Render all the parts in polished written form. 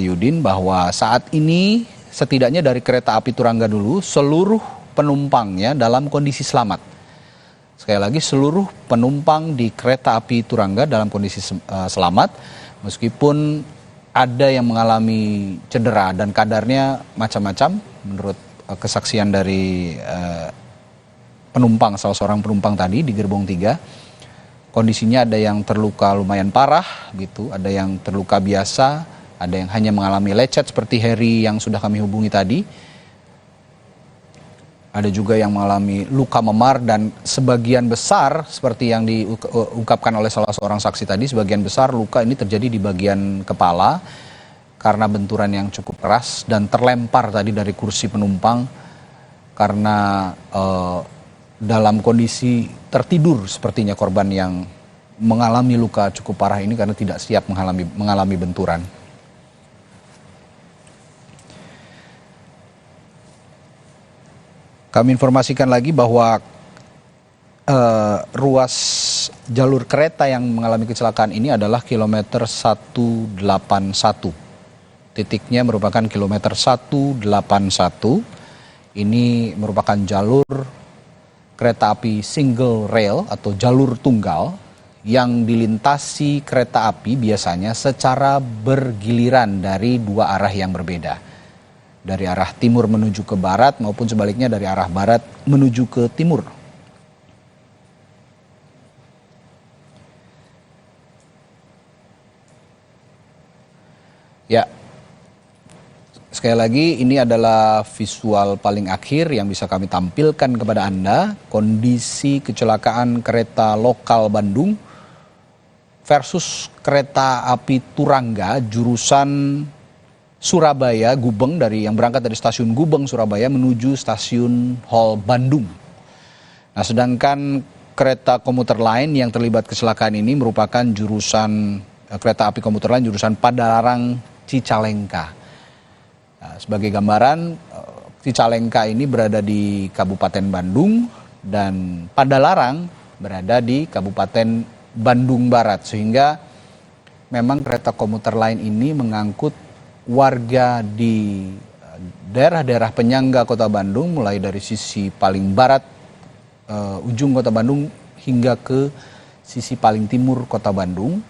Yudin, bahwa saat ini setidaknya dari kereta api Turangga dulu seluruh penumpangnya dalam kondisi selamat. Sekali lagi, seluruh penumpang di kereta api Turangga dalam kondisi selamat, meskipun ada yang mengalami cedera dan kadarnya macam-macam menurut kesaksian dari penumpang, salah seorang penumpang tadi di gerbong 3. Kondisinya ada yang terluka lumayan parah gitu, ada yang terluka biasa, ada yang hanya mengalami lecet seperti Heri yang sudah kami hubungi tadi. Ada juga yang mengalami luka memar, dan sebagian besar seperti yang diungkapkan oleh salah seorang saksi tadi, sebagian besar luka ini terjadi di bagian kepala karena benturan yang cukup keras dan terlempar tadi dari kursi penumpang karena dalam kondisi tertidur sepertinya korban yang mengalami luka cukup parah ini karena tidak siap mengalami benturan. Kami informasikan lagi bahwa ruas jalur kereta yang mengalami kecelakaan ini adalah kilometer 181. Titiknya merupakan kilometer 181. Ini merupakan jalur kereta api single rail atau jalur tunggal yang dilintasi kereta api biasanya secara bergiliran dari dua arah yang berbeda. Dari arah timur menuju ke barat maupun sebaliknya dari arah barat menuju ke timur. Ya, sekali lagi ini adalah visual paling akhir yang bisa kami tampilkan kepada Anda. Kondisi kecelakaan kereta lokal Bandung versus kereta api Turangga jurusan Surabaya Gubeng, yang berangkat dari stasiun Gubeng Surabaya menuju stasiun Hall Bandung. Nah, sedangkan kereta komuter lain yang terlibat kecelakaan ini merupakan jurusan kereta api komuter lain jurusan Padalarang Cicalengka. Nah, sebagai gambaran, Cicalengka ini berada di Kabupaten Bandung dan Padalarang berada di Kabupaten Bandung Barat, sehingga memang kereta komuter lain ini mengangkut warga di daerah-daerah penyangga kota Bandung, mulai dari sisi paling barat ujung kota Bandung hingga ke sisi paling timur kota Bandung.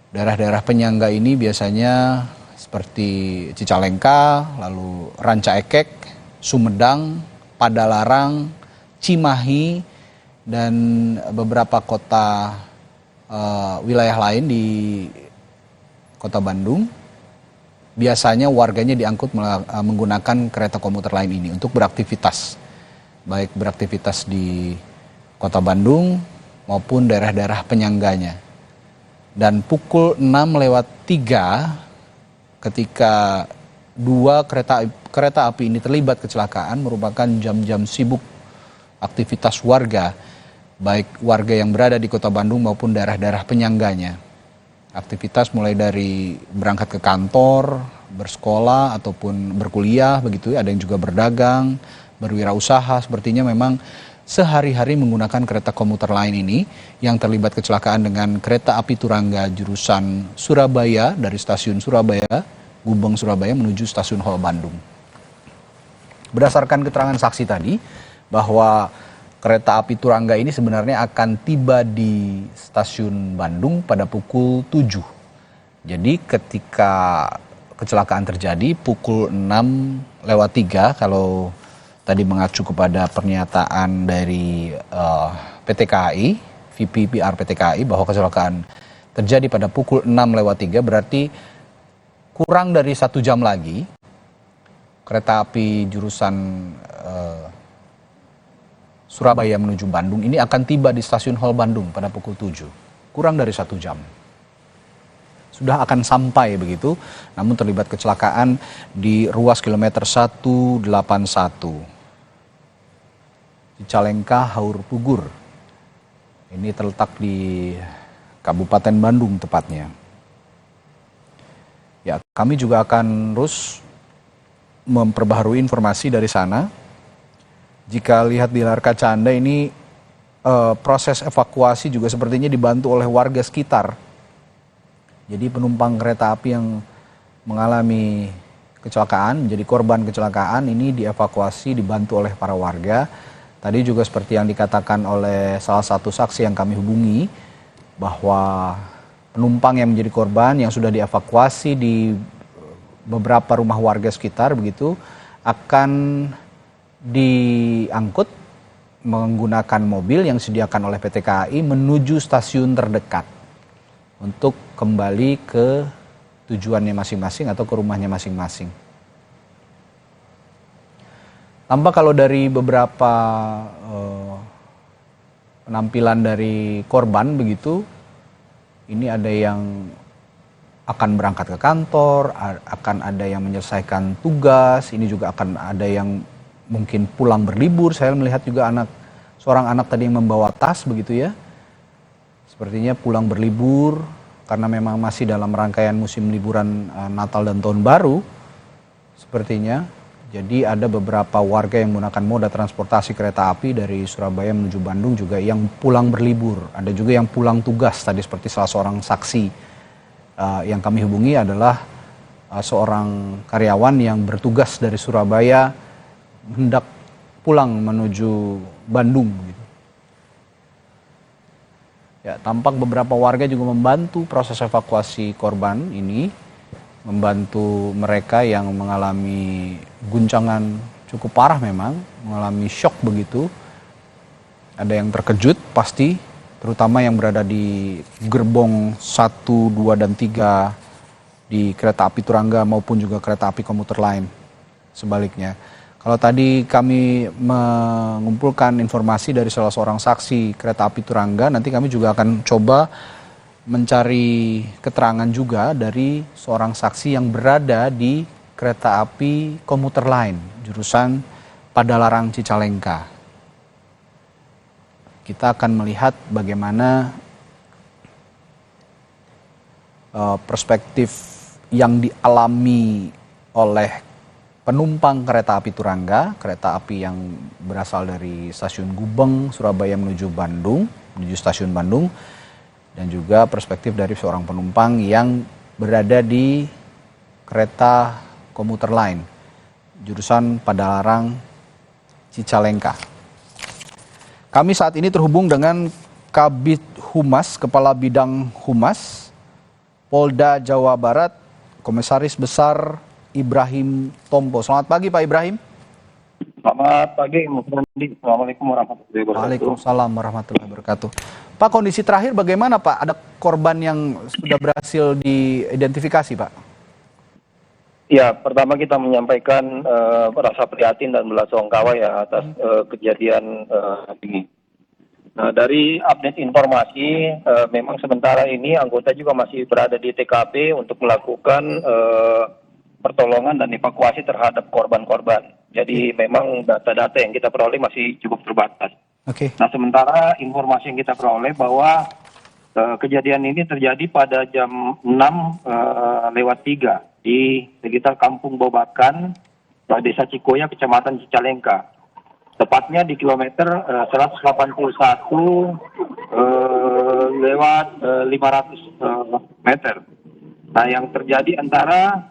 Daerah-daerah penyangga ini biasanya seperti Cicalengka, lalu Ranca Ekek, Sumedang, Padalarang, Cimahi, dan beberapa kota wilayah lain di kota Bandung. Biasanya warganya diangkut menggunakan kereta komuter lain ini untuk beraktivitas. Baik beraktivitas di kota Bandung maupun daerah-daerah penyangganya. Dan pukul 6:03 ketika dua kereta api ini terlibat kecelakaan merupakan jam-jam sibuk aktivitas warga. Baik warga yang berada di kota Bandung maupun daerah-daerah penyangganya. Aktivitas mulai dari berangkat ke kantor, bersekolah ataupun berkuliah begitu ya, ada yang juga berdagang, berwirausaha, sepertinya memang sehari-hari menggunakan kereta komuter lain ini yang terlibat kecelakaan dengan kereta api Turangga jurusan Surabaya dari stasiun Surabaya, Gubeng Surabaya menuju stasiun Hall Bandung. Berdasarkan keterangan saksi tadi bahwa kereta api Turangga ini sebenarnya akan tiba di stasiun Bandung pada pukul 7. Jadi ketika kecelakaan terjadi pukul 6:03, kalau tadi mengacu kepada pernyataan dari PT KAI, VP PR PT KAI, bahwa kecelakaan terjadi pada pukul 6:03, berarti kurang dari 1 jam lagi kereta api jurusan Surabaya menuju Bandung ini akan tiba di stasiun Hall Bandung pada pukul 7. Kurang dari 1 jam. Sudah akan sampai begitu, namun terlibat kecelakaan di ruas kilometer 181. Cicalengka Haur Pugur. Ini terletak di Kabupaten Bandung tepatnya. Ya, kami juga akan terus memperbaharui informasi dari sana. Jika lihat di layar kaca Anda ini proses evakuasi juga sepertinya dibantu oleh warga sekitar. Jadi penumpang kereta api yang mengalami kecelakaan, menjadi korban kecelakaan, ini dievakuasi, dibantu oleh para warga. Tadi juga seperti yang dikatakan oleh salah satu saksi yang kami hubungi, bahwa penumpang yang menjadi korban yang sudah dievakuasi di beberapa rumah warga sekitar begitu akan diangkut menggunakan mobil yang disediakan oleh PT KAI menuju stasiun terdekat untuk kembali ke tujuannya masing-masing atau ke rumahnya masing-masing. Tampak kalau dari beberapa penampilan dari korban begitu, ini ada yang akan berangkat ke kantor, akan ada yang menyelesaikan tugas, ini juga akan ada yang mungkin pulang berlibur. Saya melihat juga seorang anak tadi yang membawa tas begitu ya. Sepertinya pulang berlibur karena memang masih dalam rangkaian musim liburan Natal dan Tahun Baru sepertinya. Jadi ada beberapa warga yang menggunakan moda transportasi kereta api dari Surabaya menuju Bandung juga yang pulang berlibur. Ada juga yang pulang tugas tadi seperti salah seorang saksi yang kami hubungi adalah seorang karyawan yang bertugas dari Surabaya hendak pulang menuju Bandung. Gitu. Ya, tampak beberapa warga juga membantu proses evakuasi korban ini, membantu mereka yang mengalami guncangan cukup parah memang, mengalami shock begitu. Ada yang terkejut pasti, terutama yang berada di gerbong 1, 2, dan 3 di kereta api Turangga maupun juga kereta api komuter lain sebaliknya. Kalau tadi kami mengumpulkan informasi dari salah seorang saksi kereta api Turangga, nanti kami juga akan coba mencari keterangan juga dari seorang saksi yang berada di kereta api komuter lain, jurusan Padalarang Cicalengka. Kita akan melihat bagaimana perspektif yang dialami oleh penumpang kereta api Turangga, kereta api yang berasal dari stasiun Gubeng, Surabaya menuju Bandung, menuju stasiun Bandung, dan juga perspektif dari seorang penumpang yang berada di kereta komuter lain, jurusan Padalarang Cicalengka. Kami saat ini terhubung dengan Kabid Humas, Kepala Bidang Humas, Polda Jawa Barat, Komisaris Besar Ibrahim Tompo. Selamat pagi Pak Ibrahim. Selamat pagi, Mas Randi. Assalamualaikum warahmatullahi wabarakatuh. Waalaikumsalam warahmatullahi wabarakatuh. Pak, kondisi terakhir bagaimana Pak? Ada korban yang sudah berhasil diidentifikasi Pak? Ya, pertama kita menyampaikan rasa prihatin dan belasungkawa ya atas kejadian ini. Nah, dari update informasi, memang sementara ini anggota juga masih berada di TKP untuk melakukan pertolongan dan evakuasi terhadap korban-korban. Jadi memang data-data yang kita peroleh masih cukup terbatas. Oke. Nah, sementara informasi yang kita peroleh bahwa kejadian ini terjadi pada jam 6:03 di sekitar Kampung Bobakan, Desa Cikoya, Kecamatan Cicalengka. Tepatnya di kilometer 181 lewat 500 meter. Nah, yang terjadi antara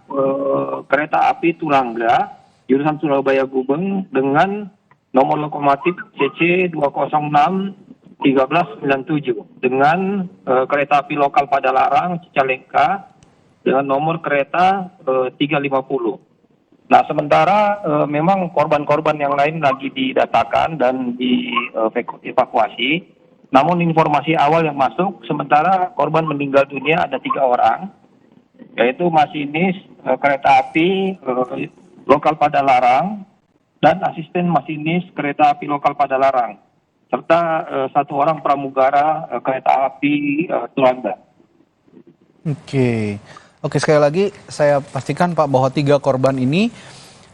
kereta api Turangga jurusan Surabaya Gubeng dengan nomor lokomotif CC 206 1397 dengan kereta api lokal Padalarang Cicalengka dengan nomor kereta 350. Nah, sementara memang korban-korban yang lain lagi didatakan dan dievakuasi. Namun informasi awal yang masuk, sementara korban meninggal dunia ada 3 orang, yaitu masinis kereta api lokal Padalarang dan asisten masinis kereta api lokal Padalarang, serta 1 orang pramugara kereta api Turangga. Oke, sekali lagi saya pastikan Pak bahwa 3 korban ini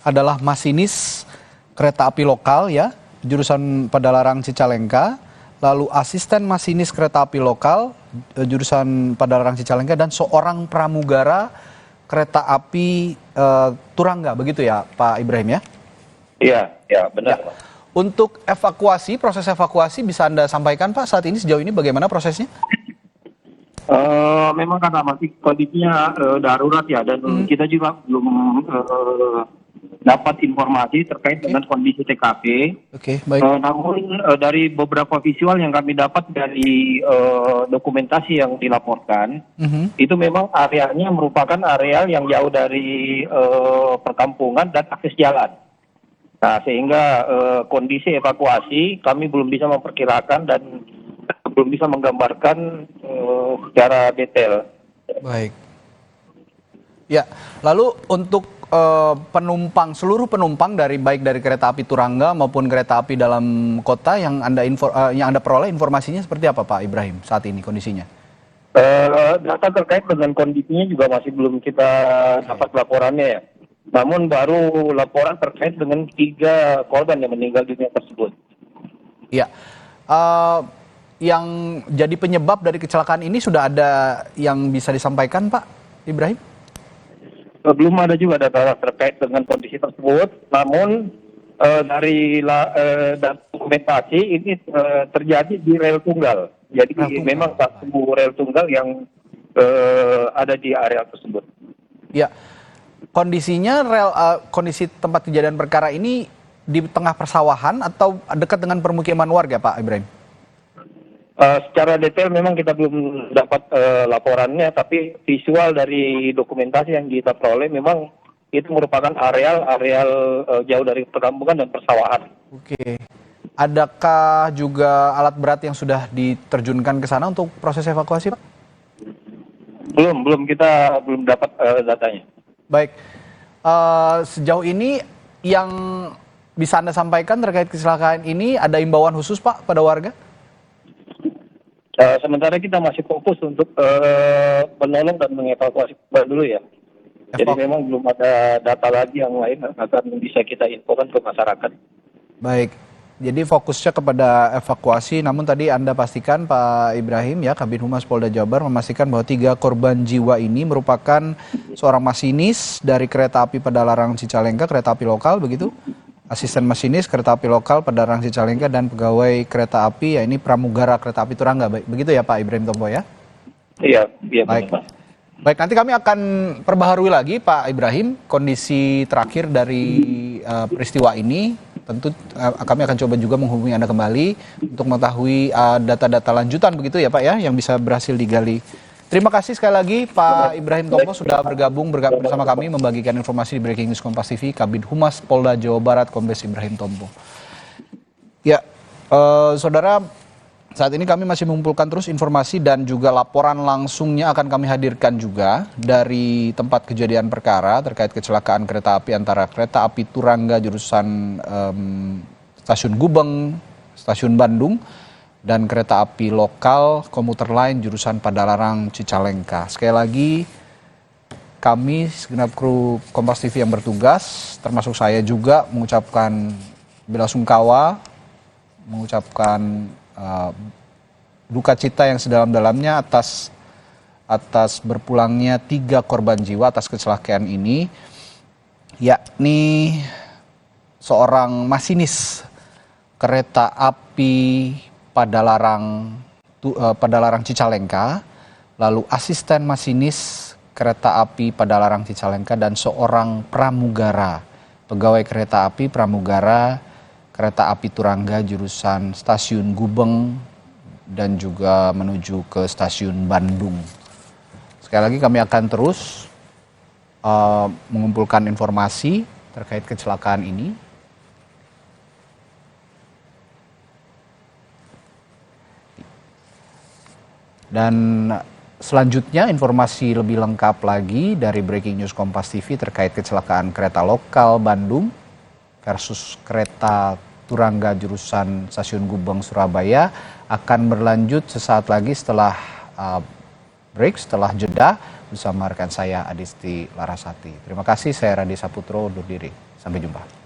adalah masinis kereta api lokal ya, jurusan Padalarang Cicalengka, lalu asisten masinis kereta api lokal jurusan Padalarang Cicalengka, dan seorang pramugara kereta api Turangga, begitu ya Pak Ibrahim ya? Iya, benar. Ya. Untuk proses evakuasi bisa Anda sampaikan Pak saat ini, sejauh ini bagaimana prosesnya? Memang karena masih kondisinya darurat ya, dan kita juga belum dapat informasi terkait dengan kondisi TKP. Oke, baik. Namun dari beberapa visual yang kami dapat dari dokumentasi yang dilaporkan, itu memang areanya merupakan areal yang jauh dari perkampungan dan akses jalan. Nah, sehingga kondisi evakuasi kami belum bisa memperkirakan dan belum bisa menggambarkan secara detail. Baik. Ya, lalu untuk penumpang, seluruh penumpang baik dari kereta api Turangga maupun kereta api dalam kota yang Anda peroleh informasinya seperti apa, Pak Ibrahim, saat ini kondisinya? Data terkait dengan kondisinya juga masih belum kita dapat laporannya ya. Namun baru laporan terkait dengan 3 korban yang meninggal dunia tersebut. Ya, yang jadi penyebab dari kecelakaan ini sudah ada yang bisa disampaikan, Pak Ibrahim? Belum ada juga data terkait dengan kondisi tersebut. Namun dari dokumentasi ini terjadi di rel tunggal. Jadi memang satu rel tunggal yang ada di area tersebut. Ya, kondisinya kondisi tempat kejadian perkara ini di tengah persawahan atau dekat dengan permukiman warga, Pak Ibrahim? Secara detail memang kita belum dapat laporannya, tapi visual dari dokumentasi yang kita peroleh memang itu merupakan areal jauh dari perkampungan dan persawahan. Oke. Adakah juga alat berat yang sudah diterjunkan ke sana untuk proses evakuasi, Pak? Kita belum dapat datanya. Baik. Sejauh ini yang bisa Anda sampaikan terkait kecelakaan ini, ada imbauan khusus, Pak, pada warga? Sementara kita masih fokus untuk menolong dan mengevakuasi korban dulu ya. Jadi memang belum ada data lagi yang lain akan bisa kita infokan ke masyarakat. Baik, jadi fokusnya kepada evakuasi. Namun tadi Anda pastikan, Pak Ibrahim ya, Kabid Humas Polda Jawa Barat memastikan bahwa 3 korban jiwa ini merupakan seorang masinis dari kereta api Padalarang Cicalengka, kereta api lokal begitu, asisten masinis kereta api lokal Padalarang Cicalengka, dan pegawai kereta api, ya ini pramugara kereta api Turangga. Begitu ya Pak Ibrahim Tompo ya? Iya. Baik. Baik, nanti kami akan perbaharui lagi Pak Ibrahim kondisi terakhir dari peristiwa ini. Tentu kami akan coba juga menghubungi Anda kembali untuk mengetahui data-data lanjutan begitu ya Pak ya, yang bisa berhasil digali. Terima kasih sekali lagi Pak Ibrahim Tompo sudah bergabung bersama kami membagikan informasi di Breaking News Kompas TV. Kabid Humas Polda Jawa Barat Kombes Ibrahim Tompo. Ya, saudara, saat ini kami masih mengumpulkan terus informasi dan juga laporan langsungnya akan kami hadirkan juga dari tempat kejadian perkara terkait kecelakaan kereta api antara kereta api Turangga jurusan Stasiun Gubeng, Stasiun Bandung, dan kereta api lokal komuter lain jurusan Padalarang Cicalengka. Sekali lagi, kami segenap kru Kompas TV yang bertugas, termasuk saya juga, mengucapkan bela sungkawa, mengucapkan duka cita yang sedalam-dalamnya atas berpulangnya 3 korban jiwa atas kecelakaan ini, yakni seorang masinis kereta api Padalarang Cicalengka, lalu asisten masinis kereta api Padalarang Cicalengka, dan seorang pramugara, pegawai kereta api pramugara kereta api Turangga jurusan Stasiun Gubeng dan juga menuju ke Stasiun Bandung. Sekali lagi kami akan terus mengumpulkan informasi terkait kecelakaan ini. Dan selanjutnya informasi lebih lengkap lagi dari Breaking News Kompas TV terkait kecelakaan kereta lokal Bandung versus kereta Turangga jurusan Stasiun Gubeng Surabaya akan berlanjut sesaat lagi setelah break, setelah jeda, bersama rekan saya Adisti Larasati. Terima kasih, saya Radi Saputro undur diri. Sampai jumpa.